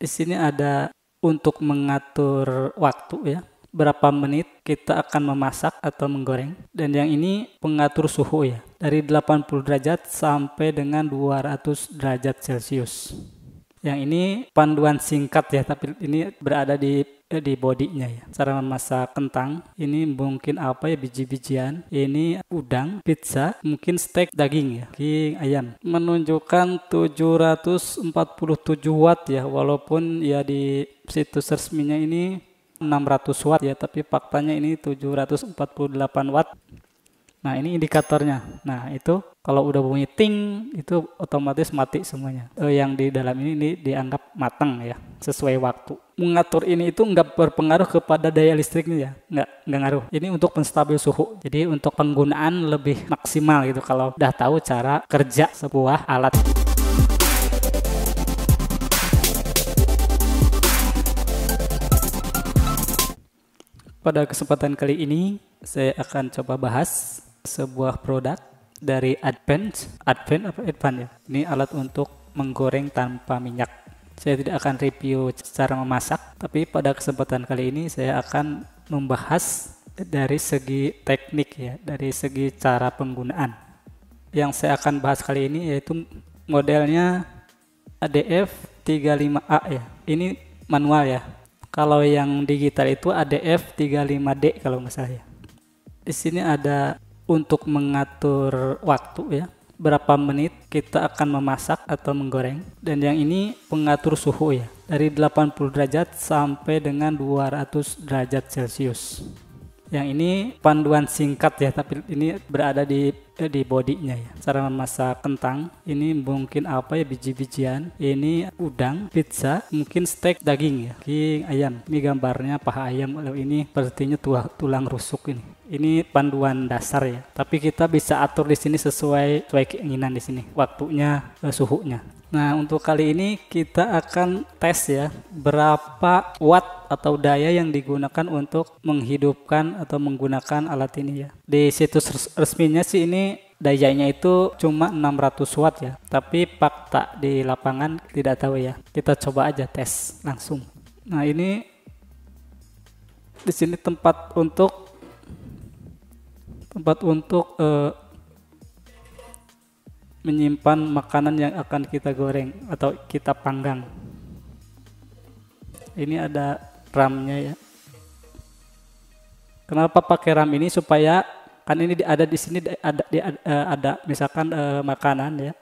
Di sini ada untuk mengatur waktu ya. Berapa menit kita akan memasak atau menggoreng. Dan yang ini pengatur suhu ya. Dari 80 derajat sampai dengan 200 derajat Celcius. Yang ini panduan singkat ya, tapi ini berada di bodinya ya. Cara memasak kentang, ini mungkin apa ya, biji-bijian. Ini udang, pizza, mungkin steak daging ya, daging ayam. Menunjukkan 747 watt ya, walaupun ya di situs resminya ini 600 watt ya, tapi faktanya ini 748 watt. Nah, ini indikatornya. Nah, itu kalau udah bunyi ting, itu otomatis mati semuanya. Yang di dalam ini dianggap matang ya, sesuai waktu. Mengatur ini itu nggak berpengaruh kepada daya listriknya ya, nggak ngaruh. Ini untuk menstabil suhu. Jadi untuk penggunaan lebih maksimal gitu kalau udah tahu cara kerja sebuah alat. Pada kesempatan kali ini, saya akan coba bahas sebuah produk dari Advent ya. Ini alat untuk menggoreng tanpa minyak. Saya tidak akan review cara memasak, tapi pada kesempatan kali ini saya akan membahas dari segi teknik ya, dari segi cara penggunaan. Yang saya akan bahas kali ini yaitu modelnya ADF 35A ya. Ini manual ya. Kalau yang digital itu ADF 35D kalau nggak salah ya. Di sini ada untuk mengatur waktu ya, berapa menit kita akan memasak atau menggoreng. Dan yang ini pengatur suhu ya, dari 80 derajat sampai dengan 200 derajat Celcius. Yang ini panduan singkat ya, tapi ini berada di bodinya ya. Cara memasak kentang, ini mungkin apa ya, biji-bijian. Ini udang, pizza, mungkin steak daging ya, daging ayam. Ini gambarnya paha ayam, kalau ini sepertinya tulang rusuk ini. Ini panduan dasar ya. Tapi kita bisa atur di sini sesuai keinginan di sini. Waktunya, suhunya. Nah, untuk kali ini kita akan tes ya berapa watt atau daya yang digunakan untuk menghidupkan atau menggunakan alat ini ya. Di situs resminya sih ini dayanya itu cuma 600 watt ya. Tapi fakta di lapangan tidak tahu ya. Kita coba aja tes langsung. Nah, ini di sini tempat untuk menyimpan makanan yang akan kita goreng atau kita panggang. Ini ada RAM-nya ya. Kenapa pakai RAM ini? Supaya kan ini ada di sini ada misalkan makanan ya,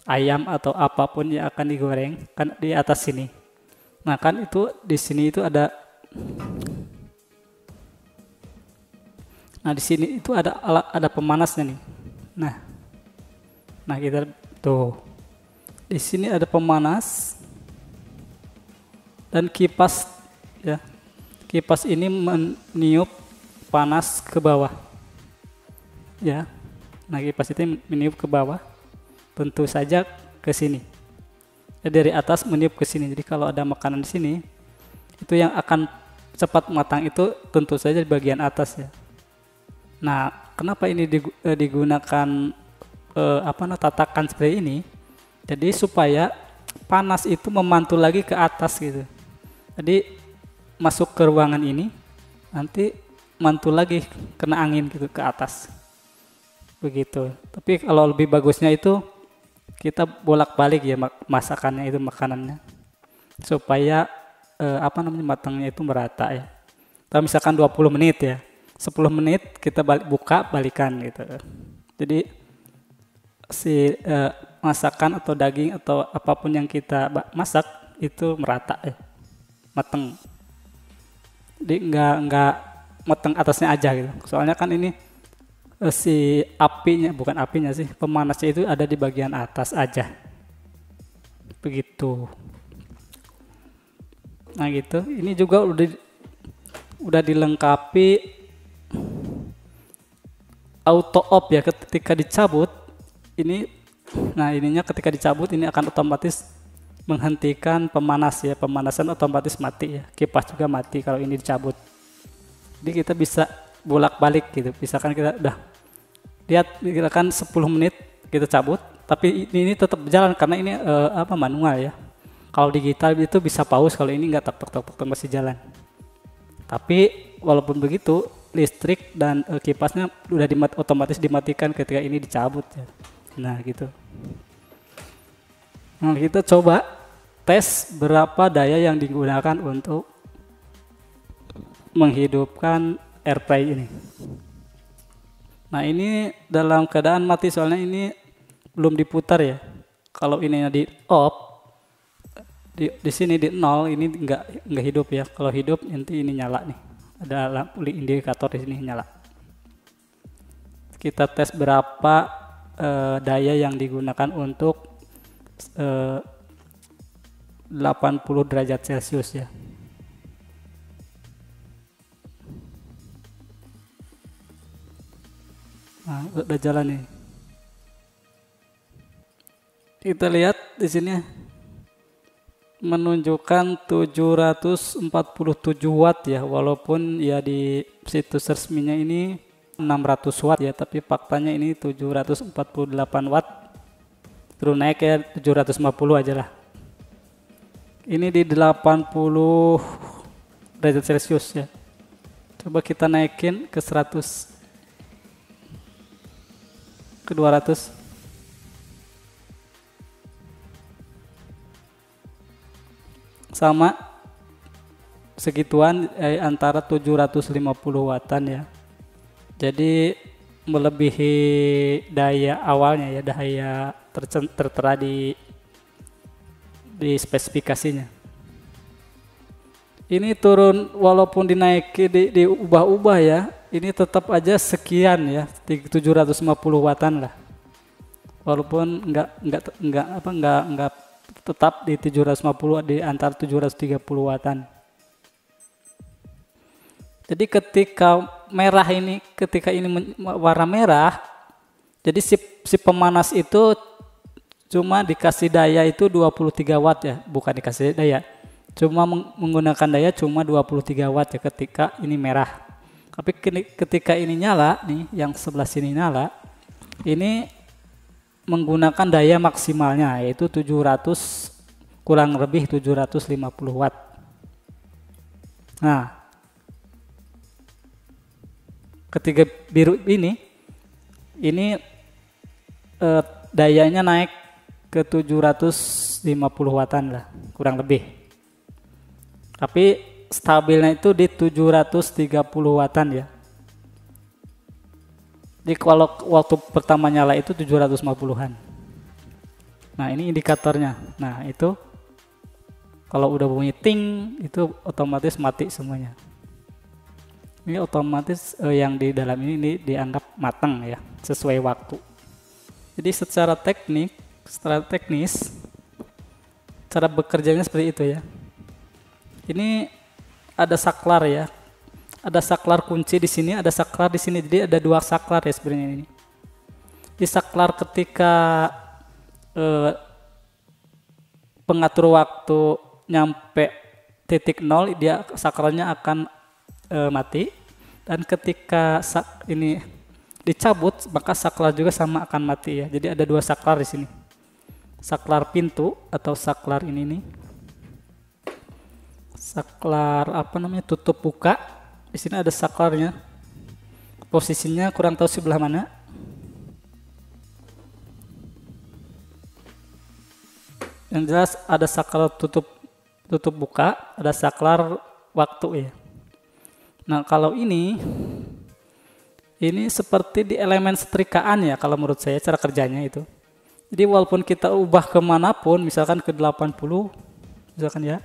ayam atau apapun yang akan digoreng kan di atas sini. Nah, kan itu di sini itu ada. Nah, di sini itu ada pemanasnya nih. Nah, kita tuh di sini ada pemanas dan kipas ya. Kipas ini meniup panas ke bawah. Ya. Nah, kipas itu meniup ke bawah. Tentu saja ke sini. Dari atas meniup ke sini. Jadi kalau ada makanan di sini, itu yang akan cepat matang itu tentu saja di bagian atas ya. Nah, kenapa ini digunakan tatakan seperti ini? Jadi supaya panas itu memantul lagi ke atas gitu. Jadi masuk ke ruangan ini, nanti mantul lagi kena angin gitu ke atas. Begitu. Tapi kalau lebih bagusnya itu kita bolak-balik ya masakannya itu, makanannya. Supaya matangnya itu merata ya. Kalau misalkan 20 menit ya. 10 menit kita balikan gitu. Jadi si masakan atau daging atau apapun yang kita masak itu merata ya, mateng. Jadi nggak mateng atasnya aja gitu. Soalnya kan ini si pemanasnya itu ada di bagian atas aja. Begitu. Nah gitu. Ini juga udah dilengkapi auto off ya, ketika dicabut ini. Nah, ininya ketika dicabut ini akan otomatis menghentikan pemanas ya, pemanasan otomatis mati ya. Kipas juga mati kalau ini dicabut. Jadi kita bisa bolak-balik gitu. Misalkan kita udah lihat misalkan 10 menit kita cabut, tapi ini tetap berjalan karena ini manual ya. Kalau digital itu bisa pause, kalau ini nggak tek masih jalan. Tapi walaupun begitu, listrik dan kipasnya udah otomatis dimatikan ketika ini dicabut ya. Nah gitu. Nah kita coba tes berapa daya yang digunakan untuk menghidupkan AirPlay ini. Nah ini dalam keadaan mati, soalnya ini belum diputar ya. Kalau ini di off, di sini di 0, ini nggak hidup ya. Kalau hidup nanti ini nyala nih, ada lampu indikator di sini nyala. Kita tes berapa daya yang digunakan untuk 80 derajat Celcius ya. Nah, udah jalan nih. Kita lihat di sini menunjukkan 747 watt ya, walaupun ya di situs resminya ini 600 watt ya, tapi faktanya ini 748 watt. Terus naik ya 750 aja lah. Ini di 80 derajat Celcius ya. Coba kita naikin ke 100, ke 200. Sama segituan, antara 750 wattan ya. Jadi melebihi daya awalnya ya, daya tertera di spesifikasinya. Ini turun walaupun dinaiki, diubah-ubah ya, ini tetap aja sekian ya, 750 wattan lah. Walaupun enggak tetap di 750, di antara 730 wattan. Jadi ketika merah ini, ketika ini warna merah, jadi si pemanas itu cuma dikasih daya itu 23 watt ya, bukan dikasih daya, cuma menggunakan daya cuma 23 watt ya ketika ini merah. Tapi ketika ini nyala nih, yang sebelah sini nyala, ini menggunakan daya maksimalnya yaitu 700, kurang lebih 750 watt. Nah, ketika biru ini dayanya naik ke 750 wattan lah, kurang lebih. Tapi stabilnya itu di 730 wattan ya. Jadi kalau waktu pertama nyala itu 750-an. Nah ini indikatornya. Nah itu kalau udah bunyi ting, itu otomatis mati semuanya. Ini otomatis yang di dalam ini dianggap matang ya, sesuai waktu. Jadi secara teknis, cara bekerjanya seperti itu ya. Ini ada saklar ya. Ada saklar kunci di sini, ada saklar di sini. Jadi ada dua saklar ya sebenarnya ini. Di saklar ketika pengatur waktu nyampe titik 0, dia saklarnya akan mati. Dan ketika ini dicabut, maka saklar juga sama akan mati ya. Jadi ada dua saklar di sini. Saklar pintu atau saklar ini nih. Saklar tutup buka. Di sini ada saklarnya. Posisinya kurang tahu sebelah mana. Yang jelas ada saklar tutup buka, ada saklar waktu ya. Nah, kalau ini seperti di elemen setrikaan ya, kalau menurut saya cara kerjanya itu. Jadi walaupun kita ubah kemanapun, misalkan ke 80, misalkan ya,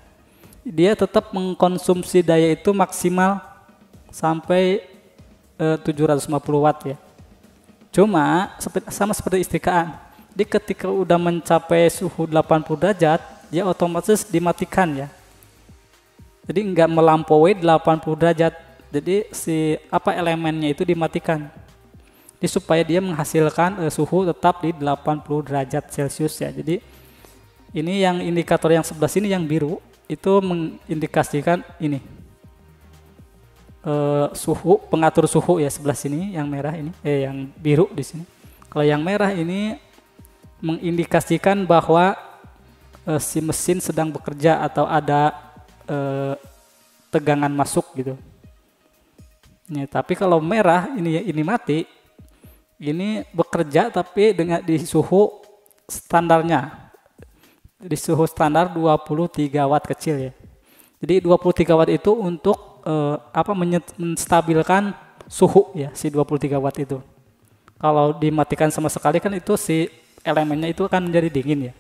dia tetap mengkonsumsi daya itu maksimal sampai 750 watt ya. Cuma sama seperti istrikaan. Jadi ketika udah mencapai suhu 80 derajat, dia otomatis dimatikan ya. Jadi nggak melampaui 80 derajat. Jadi elemennya itu dimatikan. Jadi supaya dia menghasilkan suhu tetap di 80 derajat Celcius ya. Jadi ini yang indikator yang sebelah sini yang biru itu mengindikasikan ini. Suhu, pengatur suhu ya sebelah sini, yang merah ini, yang biru di sini. Kalau yang merah ini mengindikasikan bahwa si mesin sedang bekerja atau ada tegangan masuk gitu. Ya, tapi kalau merah ini mati, ini bekerja tapi dengan di suhu standarnya, di suhu standar 23 watt kecil ya. Jadi 23 watt itu untuk menstabilkan suhu ya, si 23 watt itu. Kalau dimatikan sama sekali kan itu si elemennya itu akan menjadi dingin ya.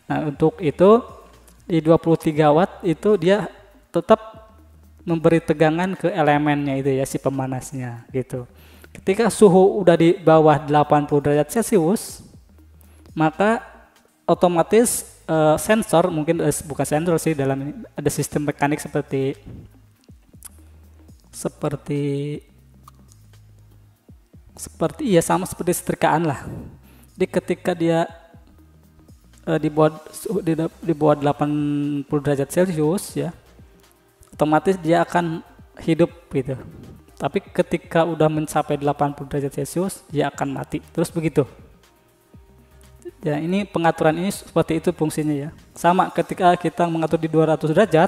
Nah, untuk itu di 23 watt itu dia tetap memberi tegangan ke elemennya itu ya, si pemanasnya gitu. Ketika suhu udah di bawah 80 derajat Celcius, maka otomatis sensor, mungkin bukan sensor sih, dalam ini ada sistem mekanik seperti ya sama seperti setrikaan lah. Jadi ketika dia di bawah 80 derajat Celcius ya, otomatis dia akan hidup gitu. Tapi ketika udah mencapai 80 derajat Celcius, dia akan mati. Terus begitu. Ya, ini pengaturan ini seperti itu fungsinya ya. Sama ketika kita mengatur di 200 derajat,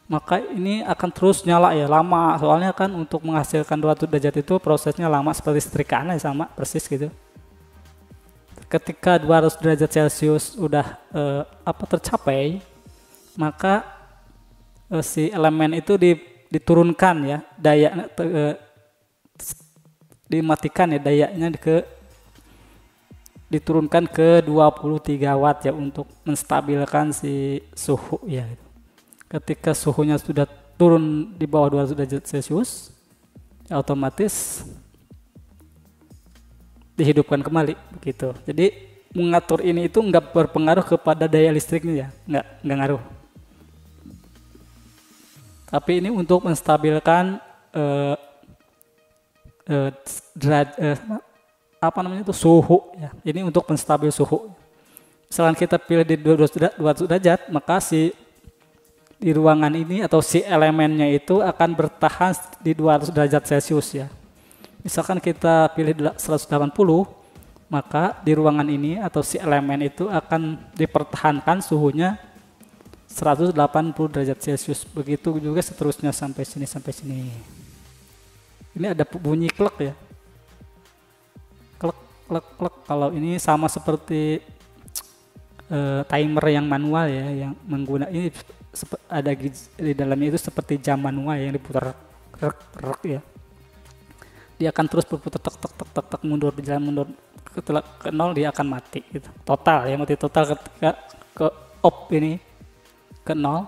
maka ini akan terus nyala ya, lama. Soalnya kan untuk menghasilkan 200 derajat itu prosesnya lama seperti setrikaan ya, sama persis gitu. Ketika 200 derajat Celcius udah tercapai, maka si elemen itu diturunkan ya, daya dimatikan ya, dayanya diturunkan ke 23 watt ya untuk menstabilkan si suhu ya. Ketika suhunya sudah turun di bawah 200 derajat Celcius, ya otomatis dihidupkan kembali begitu. Jadi mengatur ini itu nggak berpengaruh kepada daya listriknya ya, nggak ngaruh. Tapi ini untuk menstabilkan suhu ya. Ini untuk menstabil suhu. Misalkan kita pilih di 200 derajat, maka di ruangan ini atau si elemennya itu akan bertahan di 200 derajat Celcius ya. Misalkan kita pilih 180, maka di ruangan ini atau si elemen itu akan dipertahankan suhunya 180 derajat Celcius. Begitu juga seterusnya sampai sini. Ini ada bunyi klek ya. Klek. Kalau ini sama seperti timer yang manual ya, yang menggunakan ini ada di dalamnya itu seperti jam manual yang diputar rek ya. Dia akan terus berputar tek mundur, berjalan mundur ke nol, dia akan mati gitu. Total ya, mati total. Ketika ke off ini ke nol,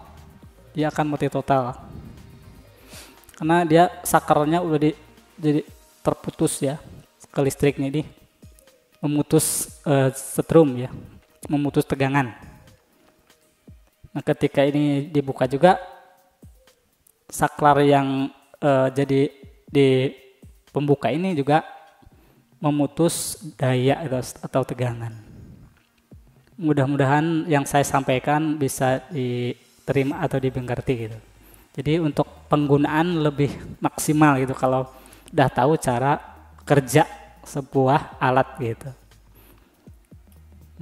dia akan mati total karena dia sakernya udah jadi terputus ya, ke listriknya ini memutus setrum ya, memutus tegangan. Nah, ketika ini dibuka juga, saklar yang jadi di pembuka ini juga memutus daya atau tegangan. Mudah-mudahan yang saya sampaikan bisa diterima atau dimengerti gitu. Jadi untuk penggunaan lebih maksimal gitu kalau udah tahu cara kerja sebuah alat gitu.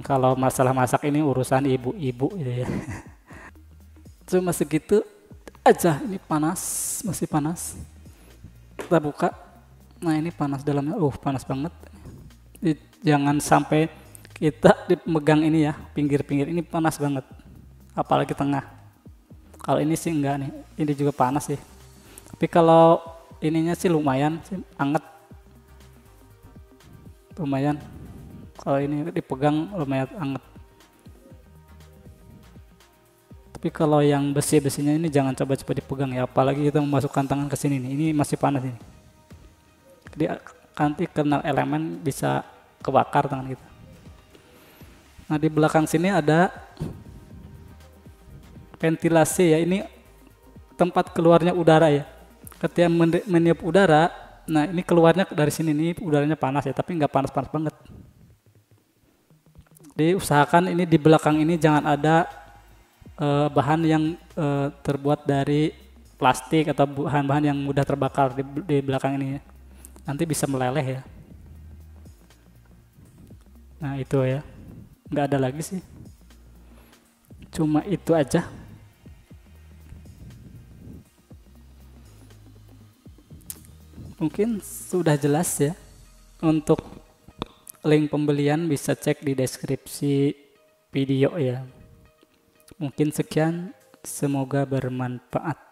Kalau masalah masak ini urusan ibu-ibu gitu ya. Cuma segitu aja. Ini panas, masih panas. Kita buka. Nah, ini panas dalamnya. Panas banget. Jangan sampai kita dipegang ini ya, pinggir-pinggir ini panas banget, apalagi tengah. Kalau ini sih enggak nih, ini juga panas sih. Tapi kalau ininya sih lumayan sih, anget, lumayan. Kalau ini dipegang lumayan anget. Tapi kalau yang besi-besinya ini jangan coba-coba dipegang ya, apalagi kita memasukkan tangan ke sini nih, ini masih panas ini. Jadi nanti kena elemen bisa kebakar tangan kita. Nah, di belakang sini ada ventilasi ya, ini tempat keluarnya udara ya. Ketika meniup udara, nah ini keluarnya dari sini nih, udaranya panas ya, tapi nggak panas-panas banget. Jadi usahakan ini di belakang ini jangan ada bahan yang terbuat dari plastik atau bahan-bahan yang mudah terbakar di belakang ini ya. Nanti bisa meleleh ya. Nah itu ya, nggak ada lagi sih. Cuma itu aja. Mungkin sudah jelas ya. Untuk link pembelian bisa cek di deskripsi video ya. Mungkin sekian, semoga bermanfaat.